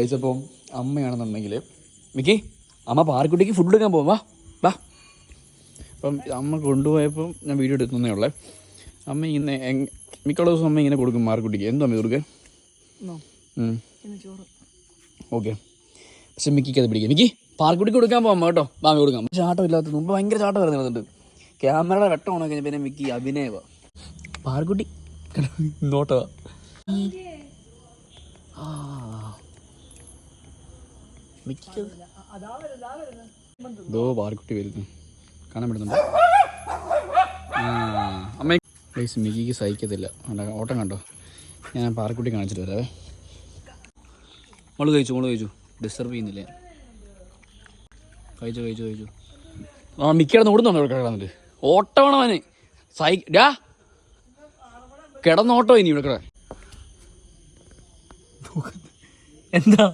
കഴിച്ചപ്പോൾ അമ്മയാണെന്നുണ്ടെങ്കിൽ മിക്കി അമ്മ പാർക്കുട്ടിക്ക് ഫുഡ് എടുക്കാൻ പോകും വാ വാ. അപ്പം അമ്മ കൊണ്ടുപോയപ്പോൾ ഞാൻ വീഡിയോ എടുക്കുന്നേ ഉള്ളേ. അമ്മ ഇങ്ങനെ മിക്കുള്ള ദിവസം അമ്മ ഇങ്ങനെ കൊടുക്കും പാർക്കുട്ടിക്ക്. എന്തോ അമ്മ കൊടുക്കുക? ഓക്കെ. പക്ഷെ മിക്കിക്ക് അത് പിടിക്കുക. മിക്കി പാർക്കുട്ടിക്ക് കൊടുക്കാൻ പോകാം കേട്ടോ. വാങ്ങി കൊടുക്കാം. ചാട്ടം ഇല്ലാത്ത മുമ്പ് ഭയങ്കര ചാട്ടം വരുന്നുണ്ട്. ക്യാമറയുടെ വെട്ടം ഉണക്കി പിന്നെ മിക്കി അഭിനയവാ. പാർക്കുട്ടി നോട്ടവാ. ഇതോ പാർക്കുട്ടി വരുന്നു, കാണാൻ പറ്റുന്നുണ്ട്. അമ്മ പ്ലീസ് മിക്കിക്ക് സഹിക്കത്തില്ല. അല്ല ഓട്ടം കണ്ടോ. ഞാൻ പാർക്കുട്ടി കാണിച്ചിട്ട് വരാവേ. മോള് കഴിച്ചു ഡിസ്റ്റർബ് ചെയ്യുന്നില്ല. കഴിച്ചു ആ മിക്കിടന്ന് ഓടുന്നുണ്ടോ ഇവിടെ കിടന്നിട്ട്? ഓട്ടമാണ് അവന്. കിടന്നോട്ടോ ഇനി ഇവിടെ കിട. എന്താ